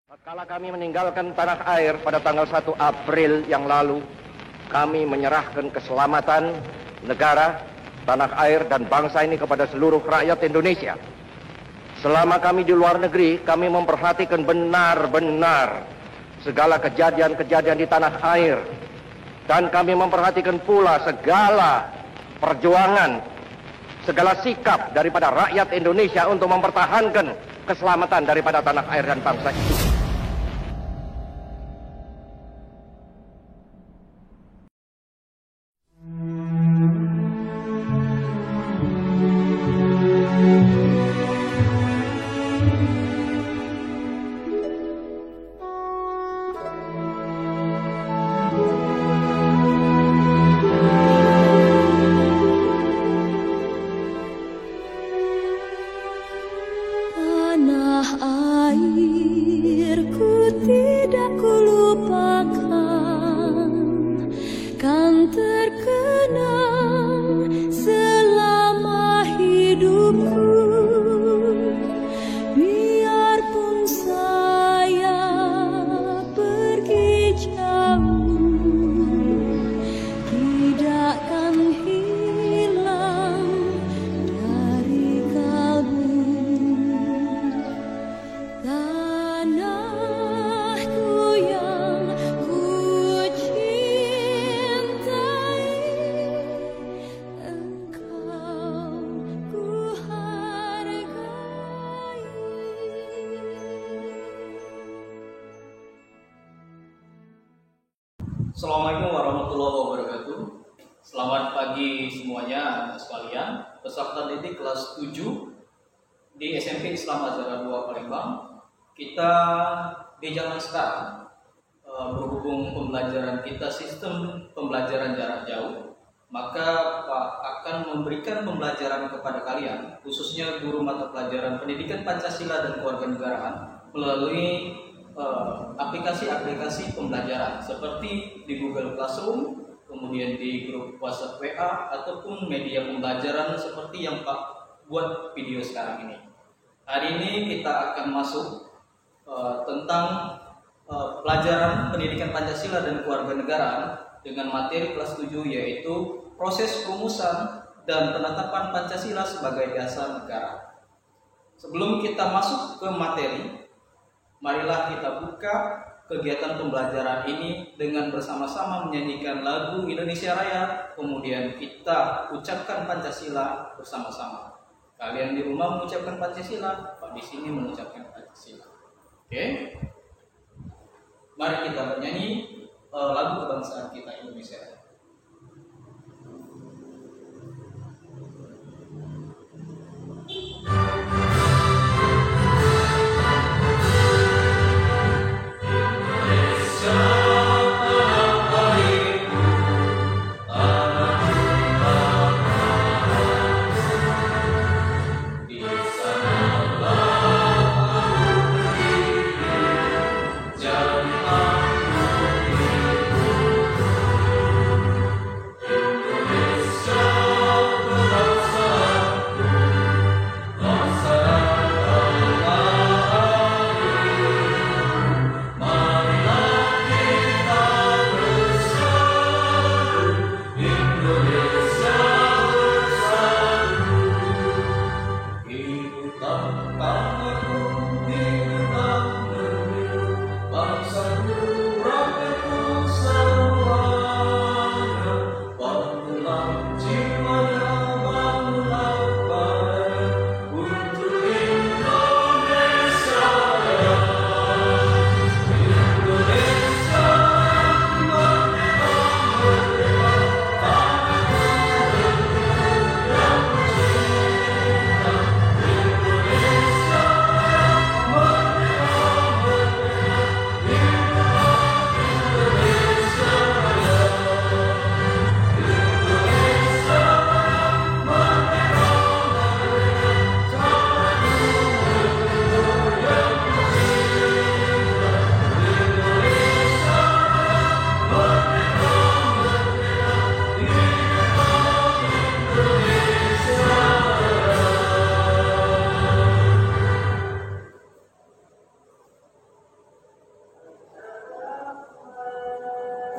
Kala kami meninggalkan tanah air pada tanggal 1 April yang lalu, kami menyerahkan keselamatan negara, tanah air, dan bangsa ini kepada seluruh rakyat Indonesia. Selama kami di luar negeri, kami memperhatikan benar-benar segala kejadian-kejadian di tanah air. Dan kami memperhatikan pula segala perjuangan, segala sikap daripada rakyat Indonesia untuk mempertahankan keselamatan daripada tanah air dan bangsa itu. Assalamualaikum warahmatullahi wabarakatuh. Selamat pagi semuanya anak sekalian. Peserta didik kelas 7 di SMP Islam Azhar 2 Palembang. Kita di zaman sekarang berhubung pembelajaran kita sistem pembelajaran jarak jauh, maka Pak akan memberikan pembelajaran kepada kalian, khususnya guru mata pelajaran Pendidikan Pancasila dan Kewarganegaraan melalui aplikasi-aplikasi pembelajaran seperti di Google Classroom, kemudian di grup WhatsApp WA, ataupun media pembelajaran seperti yang Pak buat video sekarang ini. Hari ini kita akan masuk tentang pelajaran Pendidikan Pancasila dan Kewarganegaraan dengan materi kelas 7, yaitu proses perumusan dan penetapan Pancasila sebagai dasar negara. Sebelum kita masuk ke materi, marilah kita buka kegiatan pembelajaran ini dengan bersama-sama menyanyikan lagu Indonesia Raya, kemudian kita ucapkan Pancasila bersama-sama. Kalian di rumah mengucapkan Pancasila, Pak di sini mengucapkan Pancasila. Oke? Mari kita bernyanyi lagu kebangsaan kita Indonesia Raya. Jangan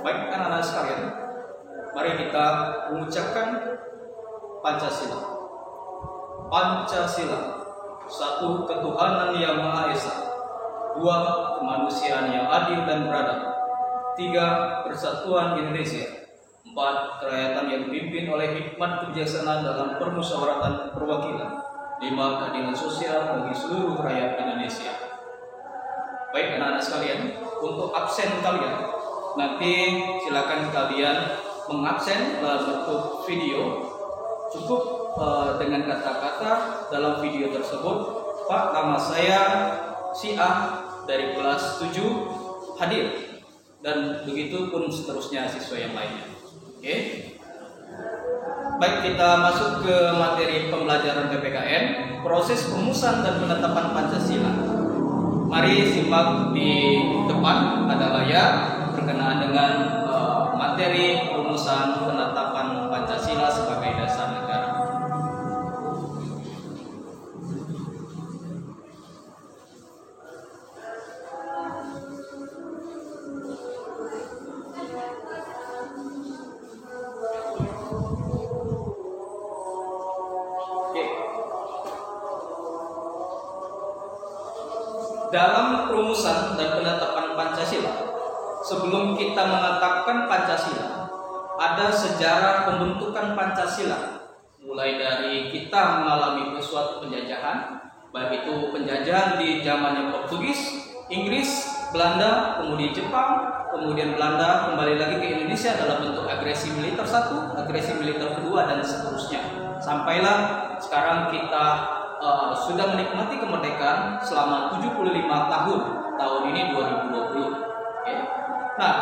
Baik anak-anak sekalian, mari kita mengucapkan Pancasila. Pancasila, satu ketuhanan yang Maha Esa, dua kemanusiaan yang adil dan beradab, tiga persatuan Indonesia, empat kerakyatan yang dipimpin oleh hikmat kebijaksanaan dalam permusyawaratan perwakilan, lima keadilan sosial bagi seluruh rakyat Indonesia. Baik anak-anak sekalian, untuk absen kalian nanti silakan kalian mengabsen dalam bentuk video. Cukup dengan kata-kata dalam video tersebut, Pak, nama saya si A dari kelas 7 hadir, dan begitu pun seterusnya siswa yang lainnya. Oke. Baik, kita masuk ke materi pembelajaran PPKN, proses perumusan dan penetapan Pancasila. Mari simak di depan ada layar berkenaan dengan materi perumusan penetapan Pancasila sebagai dasar negara. Dalam perumusan dan penetapan Pancasila, sebelum kita menetapkan Pancasila, ada sejarah pembentukan Pancasila. Mulai dari kita mengalami suatu penjajahan, baik itu penjajahan di zamannya Portugis, Inggris, Belanda, kemudian Jepang, kemudian Belanda kembali lagi ke Indonesia dalam bentuk agresi militer satu, agresi militer kedua, dan seterusnya. Sampailah sekarang kita sudah menikmati kemerdekaan selama 75 tahun ini 2020. Okay. Nah,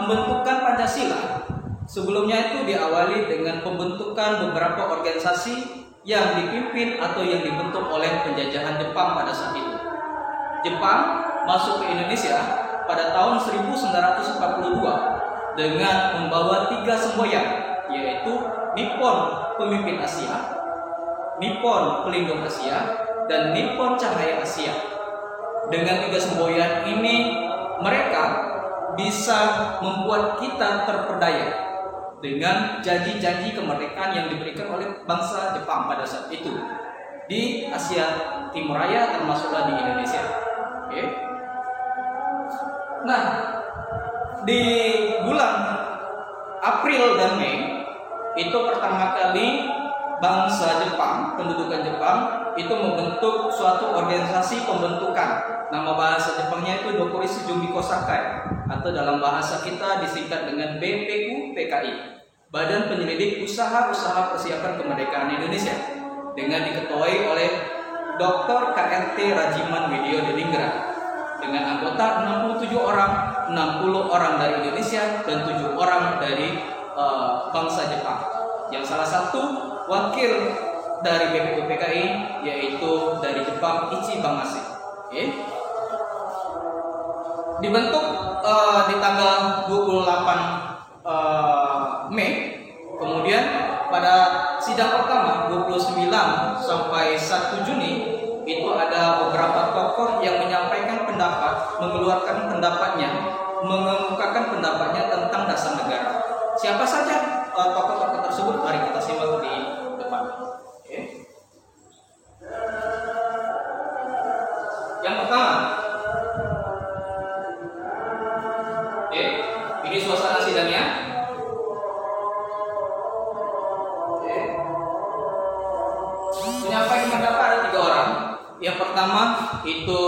pembentukan Pancasila sebelumnya itu diawali dengan pembentukan beberapa organisasi yang dipimpin atau yang dibentuk oleh penjajahan Jepang pada saat itu. Jepang masuk ke Indonesia pada tahun 1942 dengan membawa 3 semboyan, yaitu Nippon Pemimpin Asia, Nippon Pelindung Asia, dan Nippon Cahaya Asia. Dengan 3 semboyan ini, mereka bisa membuat kita terperdaya dengan janji-janji kemerdekaan yang diberikan oleh bangsa Jepang pada saat itu di Asia Timur Raya, termasuklah di Indonesia. Oke. Nah, di bulan April dan Mei itu pertama kali bangsa Jepang, pendudukan Jepang itu membentuk suatu organisasi pembentukan. Nama bahasa Jepangnya itu Dokurishi Jumbi Kosakai, atau dalam bahasa kita disingkat dengan BPU-PKI, Badan Penyelidik Usaha-Usaha Persiapan Kemerdekaan Indonesia, dengan diketuai oleh Dr. KRT Rajiman Widyo Diningrat, dengan anggota 67 orang, 60 orang dari Indonesia dan 7 orang dari bangsa Jepang. Yang salah satu wakil dari BPU-PKI yaitu dari Jepang, Ichi Bangase. Okay. Dibentuk di tanggal 28 Mei. Kemudian pada sidang pertama 29 sampai 1 Juni itu ada beberapa tokoh yang menyampaikan pendapat, mengeluarkan pendapatnya, mengemukakan pendapatnya tentang dasar negara. Siapa saja tokoh-tokoh tersebut? Mari kita simak di depan. Okay. Yang pertama, ini suasana sidangnya. Menyampaikan pendapat ada 3 orang. Yang pertama itu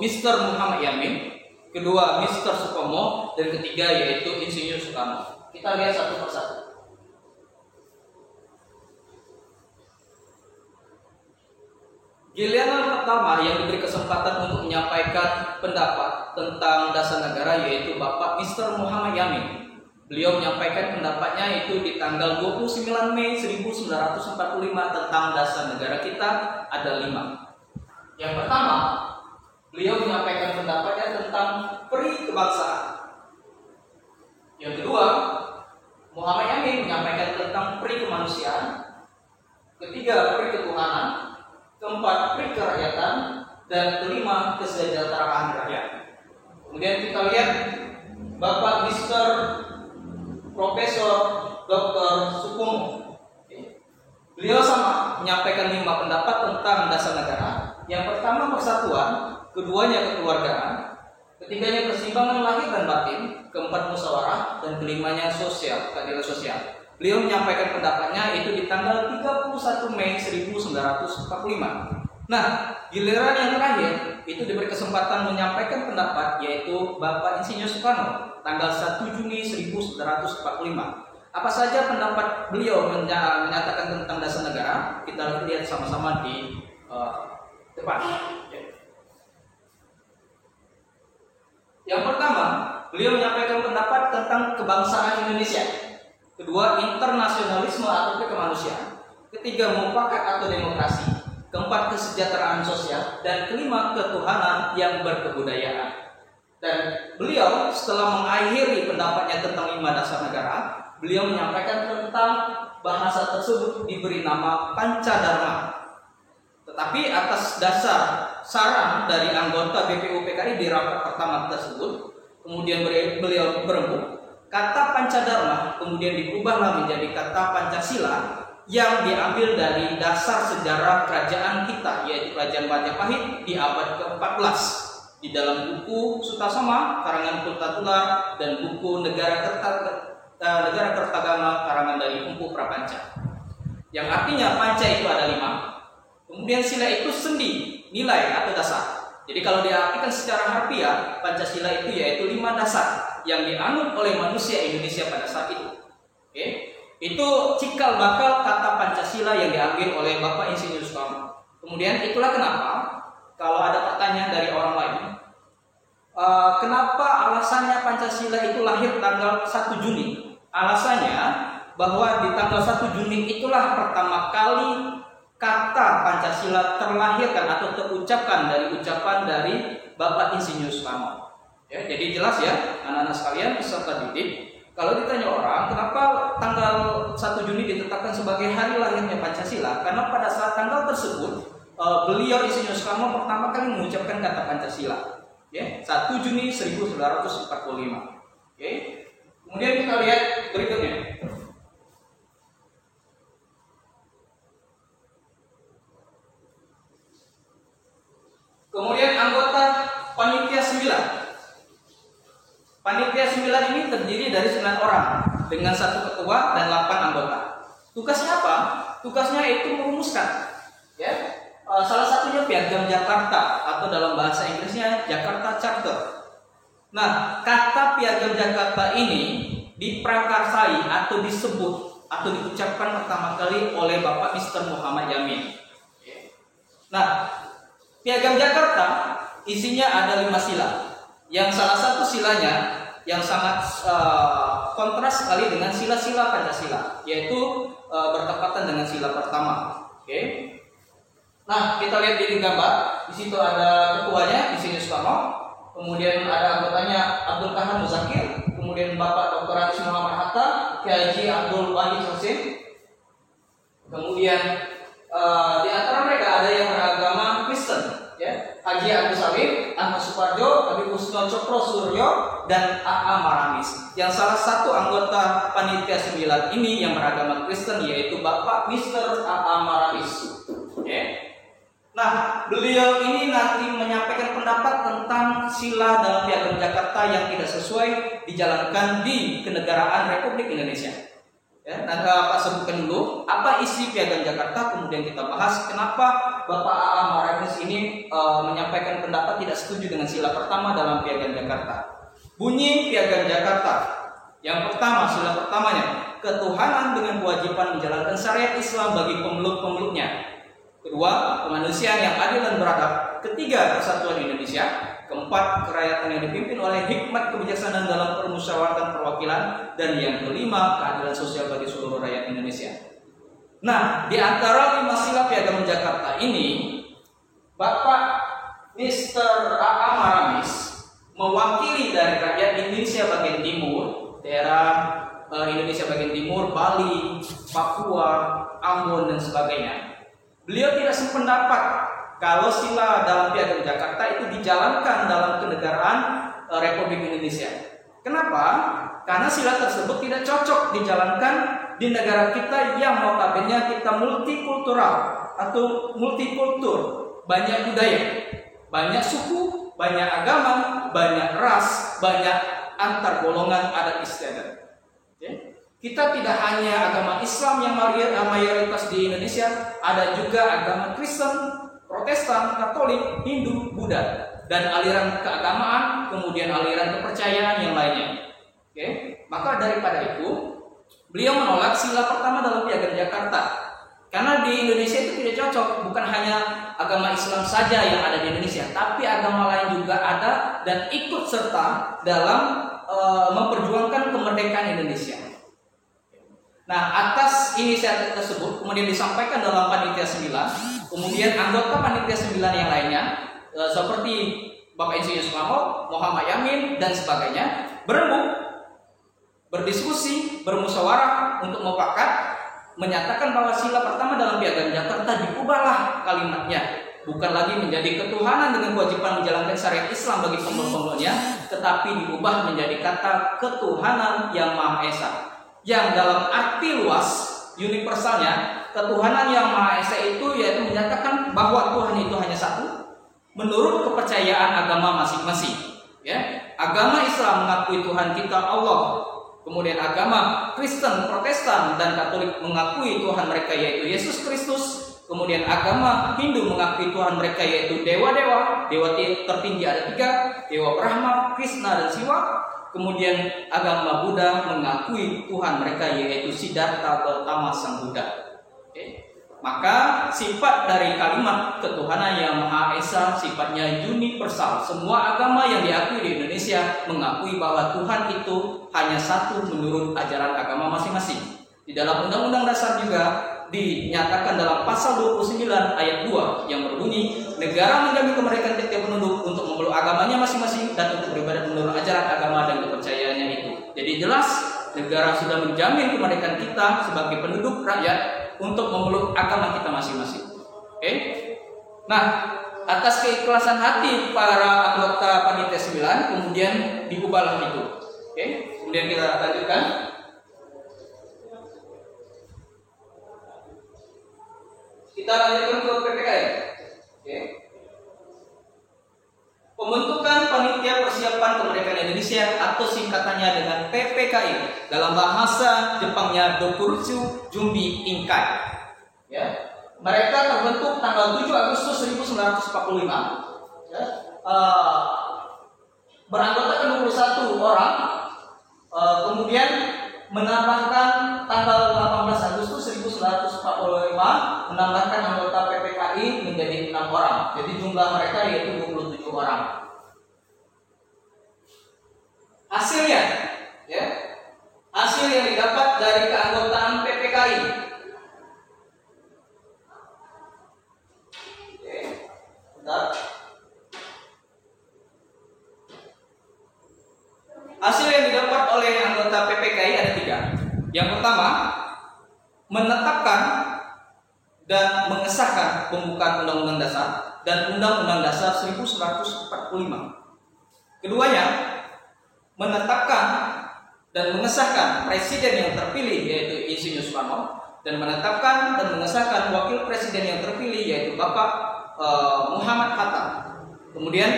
Mr. Muhammad Yamin, kedua Mr. Sukomo, dan ketiga yaitu Insinyur Soekarno. Kita lihat satu persatu. Giliran pertama yang diberi kesempatan untuk menyampaikan pendapat tentang dasar negara yaitu Bapak Mr. Muhammad Yamin. Beliau menyampaikan pendapatnya itu di tanggal 29 Mei 1945 tentang dasar negara kita ada 5. Yang pertama, beliau menyampaikan pendapatnya tentang peri kebangsaan. Yang kedua, Muhammad Yamin menyampaikan tentang peri kemanusiaan. Ketiga, peri ketuhanan. Keempat, peri kerakyatan. Dan kelima, kesejahteraan rakyat. Kemudian kita lihat Bapak Mr. Profesor Dr. Supomo. Beliau sama menyampaikan 5 pendapat tentang dasar negara. Yang pertama persatuan, keduanya kekeluargaan, ketiganya keseimbangan lahir dan batin, keempat musyawarah, dan kelimanya sosial, keadilan sosial. Beliau menyampaikan pendapatnya itu di tanggal 31 Mei 1945. Nah, giliran yang terakhir itu diberi kesempatan menyampaikan pendapat yaitu Bapak Insinyur Soekarno tanggal 1 Juni 1945. Apa saja pendapat beliau menyatakan tentang dasar negara? Kita lihat sama-sama di depan. Yang pertama, beliau menyampaikan pendapat tentang kebangsaan Indonesia. Kedua, internasionalisme atau kemanusiaan. Ketiga, mufakat atau demokrasi. Keempat, kesejahteraan sosial. Dan kelima, ketuhanan yang berkebudayaan. Dan beliau setelah mengakhiri pendapatnya tentang 5 dasar negara, beliau menyampaikan tentang bahasa tersebut diberi nama Pancadharma. Tetapi atas dasar saran dari anggota BPUPKI di rapat pertama tersebut, kemudian beliau berembuk, kata Pancadharma kemudian diubahlah menjadi kata Pancasila yang diambil dari dasar sejarah kerajaan kita, yaitu Kerajaan Majapahit di abad ke-14. Di dalam buku Sutasoma karangan Kultatula dan buku Negara Kertagama karangan dari Empu Prapanca. Yang artinya panca itu ada 5. Kemudian sila itu sendi, nilai atau dasar. Jadi kalau diartikan secara harfiah, Pancasila itu yaitu 5 dasar yang dianut oleh manusia Indonesia pada saat itu. Oke? Itu cikal bakal kata Pancasila yang diambil oleh Bapak Insinyur Soekarno. Kemudian itulah kenapa kalau ada pertanyaan dari orang lain, kenapa alasannya Pancasila itu lahir tanggal 1 Juni? Alasannya bahwa di tanggal 1 Juni itulah pertama kali kata Pancasila terlahirkan atau terucapkan dari ucapan dari Bapak Insinyur Soekarno. Ya, jadi jelas ya anak-anak sekalian peserta didik. Kalau ditanya orang, kenapa tanggal 1 Juni ditetapkan sebagai hari lahirnya Pancasila? Karena pada saat tanggal tersebut, beliau Insinyur Soekarno pertama kali mengucapkan kata Pancasila. Ya, 1 Juni 1945. Oke. Kemudian kita lihat berikutnya. Kemudian anggota Panitia 9. Panitia 9 ini terdiri dari 9 orang dengan 1 ketua dan 8 anggota. Tugasnya apa? Tugasnya itu merumuskan, ya, salah satunya Piagam Jakarta atau dalam bahasa Inggrisnya Jakarta Charter. Nah, kata Piagam Jakarta ini diprakarsai atau disebut atau diucapkan pertama kali oleh Bapak Mr. Muhammad Yamin. Nah, Piagam Jakarta isinya ada 5 sila. Yang salah satu silanya yang sangat kontras sekali dengan sila-sila Pancasila, yaitu bertepatan dengan sila pertama. Oke. Nah, kita lihat di gambar. Di situ ada ketuanya, Insinyur Soekarno. Kemudian ada anggotanya Abdul Kahar Muzakir. Kemudian Bapak Dr. Andes Muhammad Hatta, Kiai Haji Abdul Wahid Husin. Kemudian di antara mereka ada yang beragama Kristen, ya, Haji Agus Salim, Ahmad Suparjo, Habib Husno Cokro Suryo, dan A.A. Maramis. Yang salah satu anggota Panitia 9 ini yang beragama Kristen yaitu Bapak Mr. A.A. Maramis. Okay. Nah, beliau ini nanti menyampaikan pendapat tentang sila dalam Piagam Jakarta yang tidak sesuai dijalankan di kenegaraan Republik Indonesia. Ya, nanti Pak sebutkan dulu apa isi Piagam Jakarta, kemudian kita bahas kenapa Bapak A.A. Maramis ini menyampaikan pendapat tidak setuju dengan sila pertama dalam Piagam Jakarta. Bunyi Piagam Jakarta yang pertama, sila pertamanya, ketuhanan dengan kewajiban menjalankan syariat Islam bagi pemeluk-pemeluknya. Kedua, kemanusiaan yang adil dan beradab. Ketiga, persatuan Indonesia. Keempat, kerakyatan yang dipimpin oleh hikmat kebijaksanaan dalam permusyawaratan perwakilan. Dan yang kelima, keadilan sosial bagi seluruh rakyat Indonesia. Nah, di antara 5 sila Piagam Jakarta ini, Bapak Mr. A.A. Maramis mewakili dari rakyat Indonesia bagian timur, daerah Indonesia bagian timur, Bali, Papua, Ambon, dan sebagainya. Beliau tidak sependapat kalau sila dalam Piagam Jakarta itu dijalankan dalam kenegaraan Republik Indonesia. Kenapa? Karena sila tersebut tidak cocok dijalankan di negara kita yang notabene kita multikultural atau multikultur, banyak budaya, banyak suku, banyak agama, banyak ras, banyak antar golongan adat istiadat. Kita tidak hanya agama Islam yang mayoritas di Indonesia, ada juga agama Kristen, Protestan, Katolik, Hindu, Buddha, dan aliran keagamaan, kemudian aliran kepercayaan yang lainnya. Maka daripada itu, beliau menolak sila pertama dalam Piagam Jakarta. Karena di Indonesia itu tidak cocok, bukan hanya agama Islam saja yang ada di Indonesia, tapi agama lain juga ada dan ikut serta dalam memperjuangkan kemerdekaan Indonesia. Nah, atas inisiatif tersebut kemudian disampaikan dalam Panitia 9, kemudian anggota Panitia 9 yang lainnya seperti Bapak Insinyur Soekarno, Muhammad Yamin dan sebagainya berembuk, berdiskusi, bermusyawarah untuk mufakat menyatakan bahwa sila pertama dalam Piagam Jakarta diubahlah kalimatnya, bukan lagi menjadi ketuhanan dengan kewajiban menjalankan syariat Islam bagi pemeluk-pemeluknya, tetapi diubah menjadi kata ketuhanan yang Maha Esa, yang dalam arti luas universalnya ketuhanan yang Maha Esa itu yaitu menyatakan bahwa Tuhan itu hanya satu menurut kepercayaan agama masing-masing. Agama Islam mengakui Tuhan kita Allah, kemudian agama Kristen, Protestan, dan Katolik mengakui Tuhan mereka yaitu Yesus Kristus. Kemudian agama Hindu mengakui Tuhan mereka yaitu dewa-dewa. Dewa tertinggi ada 3, Dewa Brahma, Krishna, dan Siwa. Kemudian agama Buddha mengakui Tuhan mereka yaitu Siddhartha Gautama Sang Buddha. Maka sifat dari kalimat ketuhanan yang Maha Esa sifatnya universal. Semua agama yang diakui di Indonesia mengakui bahwa Tuhan itu hanya satu menurut ajaran agama masing-masing. Di dalam Undang-Undang Dasar juga dinyatakan dalam pasal 29 ayat 2 yang berbunyi, negara menjamin kemerdekaan tiap penduduk untuk memeluk agamanya masing-masing dan untuk beribadah menurut ajaran agama dan kepercayaannya itu. Jadi jelas negara sudah menjamin kemerdekaan kita sebagai penduduk rakyat untuk memeluk agama kita masing-masing. Nah, atas keikhlasan hati para anggota Panitia 9 kemudian diubahlah itu. Kemudian kita lanjutkan. Kita lanjutkan ke PPKI. Pembentukan Panitia Persiapan Kemerdekaan Indonesia atau singkatannya dengan PPKI dalam bahasa Jepangnya Dokuritsu Jumbi Inkai. Mereka terbentuk tanggal 7 Agustus 1945. Beranggotakan 21 orang. Kemudian menambahkan tanggal 18 Agustus 1945 menambahkan anggota PPKI menjadi 6 orang. Jadi jumlah mereka yaitu 27 orang. Hasilnya, hasil yang didapat dari keanggotaan PPKI. Hasil yang didapat oleh anggota PPKI ada 3. Yang pertama, menetapkan dan mengesahkan pembukaan Undang-Undang Dasar dan Undang-Undang Dasar 1945. Keduanya, menetapkan dan mengesahkan presiden yang terpilih yaitu Insinyur Soekarno dan menetapkan dan mengesahkan wakil presiden yang terpilih yaitu Bapak Muhammad Hatta. Kemudian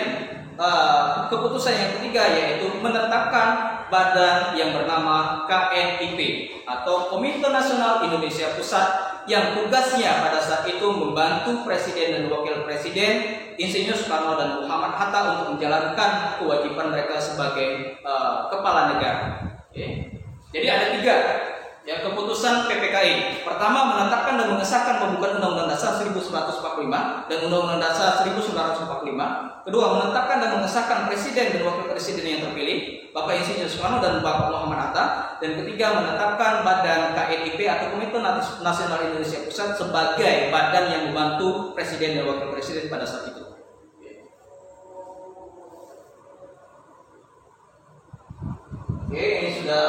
keputusan yang ketiga yaitu menetapkan badan yang bernama KNIP atau Komite Nasional Indonesia Pusat yang tugasnya pada saat itu membantu presiden dan wakil presiden Insinyur Soekarno dan Muhammad Hatta untuk menjalankan kewajiban mereka sebagai kepala negara. Jadi ada 3 ya keputusan PPKI. Pertama, menetapkan dan mengesahkan pembukaan Undang-Undang Dasar 1945 dan Undang-Undang Dasar 1945. Kedua, menetapkan dan mengesahkan presiden dan wakil presiden yang terpilih, Bapak Insinyur Soekarno dan Bapak Muhammad Hatta. Dan ketiga, menetapkan badan KNIP atau Komite Nasional Indonesia Pusat sebagai badan yang membantu presiden dan wakil presiden pada saat itu. Ini sudah.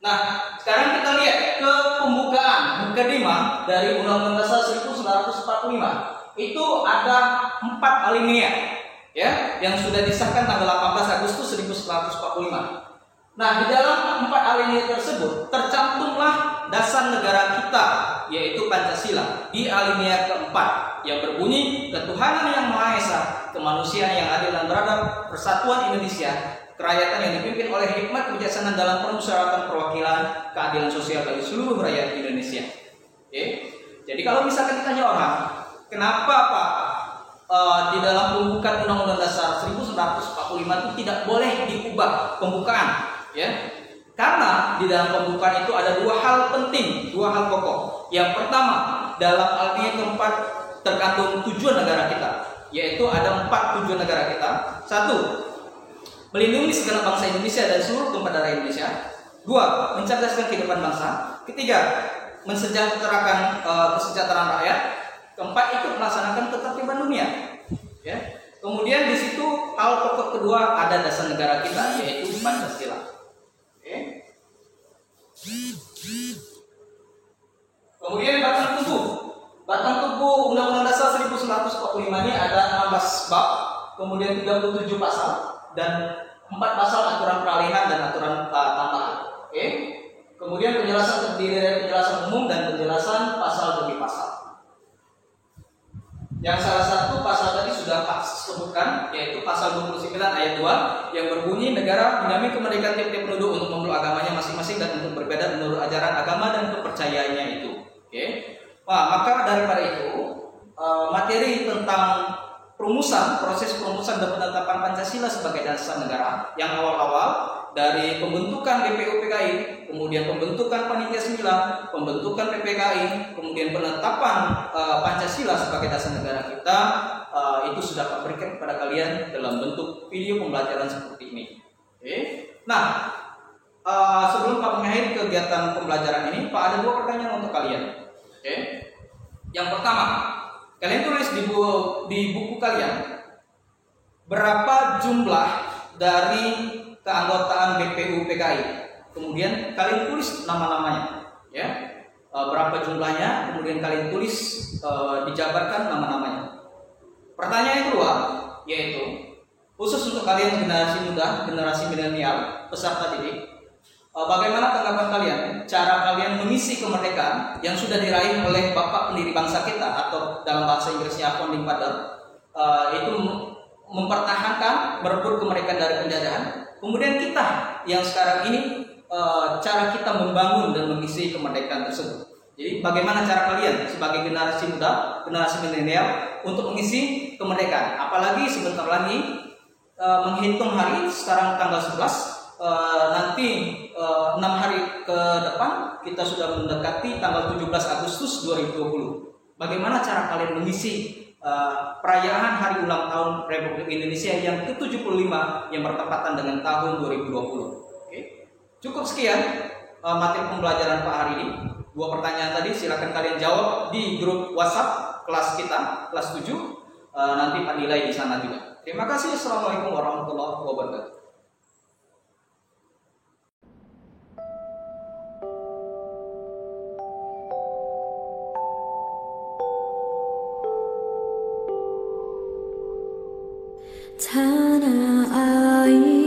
Nah, sekarang kita lihat ke pembukaan mukadimah dari Undang-Undang Dasar 1945. Itu ada 4 alinea. ya, yang sudah disahkan tanggal 18 Agustus 1945. Nah, di dalam 4 alinea tersebut tercantumlah dasar negara kita, yaitu Pancasila, di alinea keempat yang berbunyi ketuhanan yang Maha Esa, kemanusiaan yang adil dan beradab, persatuan Indonesia, kerakyatan yang dipimpin oleh hikmat kebijaksanaan dalam permusyawaratan perwakilan, keadilan sosial bagi seluruh rakyat Indonesia. Oke. Jadi kalau misalkan ditanya orang, kenapa Pak di dalam pembukaan Undang-Undang Dasar 1945 itu tidak boleh diubah pembukaan, ya? Karena di dalam pembukaan itu ada dua hal penting, dua hal pokok. Yang pertama, dalam alinea keempat terkandung tujuan negara kita, yaitu ada 4 tujuan negara kita. 1, melindungi segenap bangsa Indonesia dan seluruh tumpah darah Indonesia. 2, mencerdaskan kehidupan bangsa. 3, mensejahterakan kesejahteraan rakyat. 4, ikut melaksanakan ketertiban dunia. Ya. Kemudian di situ hal pokok kedua ada dasar negara kita, yaitu Pancasila. Oke. Kemudian batang tubuh. Batang tubuh Undang-Undang Dasar 1945 ini ada 16 bab, kemudian 37 pasal dan 4 pasal aturan peralihan dan aturan tambahan. Oke. Kemudian penjelasan terdiri dari penjelasan umum dan penjelasan pasal demi pasal. Yang salah satu pasal tadi sudah Pak sebutkan, yaitu pasal 29 ayat 2 yang berbunyi negara menjamin kemerdekaan tiap-tiap penduduk untuk memeluk agamanya masing-masing dan untuk berbeda menurut ajaran agama dan kepercayaannya itu. Oke. Wah, maka daripada itu materi tentang proses perumusan dan penetapan Pancasila sebagai dasar negara yang awal-awal dari pembentukan BPUPKI, kemudian pembentukan Panitia 9, pembentukan PPKI, kemudian penetapan Pancasila sebagai dasar negara kita, itu sudah Pak berikan kepada kalian dalam bentuk video pembelajaran seperti ini. Oke. Nah, sebelum Pak mengakhiri kegiatan pembelajaran ini, Pak ada 2 pertanyaan untuk kalian. Oke. Yang pertama, kalian tulis di buku kalian berapa jumlah dari keanggotaan BPUPKI. Kemudian kalian tulis nama-namanya, ya. Berapa jumlahnya, kemudian kalian tulis dijabarkan nama-namanya. Pertanyaan yang kedua, yaitu khusus untuk kalian generasi muda, generasi milenial, peserta didik, bagaimana tanggapan kalian, cara kalian mengisi kemerdekaan yang sudah diraih oleh Bapak pendiri bangsa kita, atau dalam bahasa Inggrisnya Founding Father, itu mempertahankan, merebut kemerdekaan dari penjajahan. Kemudian kita yang sekarang ini, cara kita membangun dan mengisi kemerdekaan tersebut. Jadi bagaimana cara kalian sebagai generasi muda, generasi milenial untuk mengisi kemerdekaan? Apalagi sebentar lagi menghitung hari, sekarang tanggal 11, nanti 6 hari ke depan kita sudah mendekati tanggal 17 Agustus 2020. Bagaimana cara kalian mengisi perayaan hari ulang tahun Republik Indonesia yang ke-75 yang bertepatan dengan tahun 2020. Oke. Cukup sekian materi pembelajaran Pak hari ini. 2 pertanyaan tadi silakan kalian jawab di grup WhatsApp kelas kita, kelas 7. Nanti Pak nilai di sana juga. Terima kasih. Assalamualaikum warahmatullahi wabarakatuh. tanah air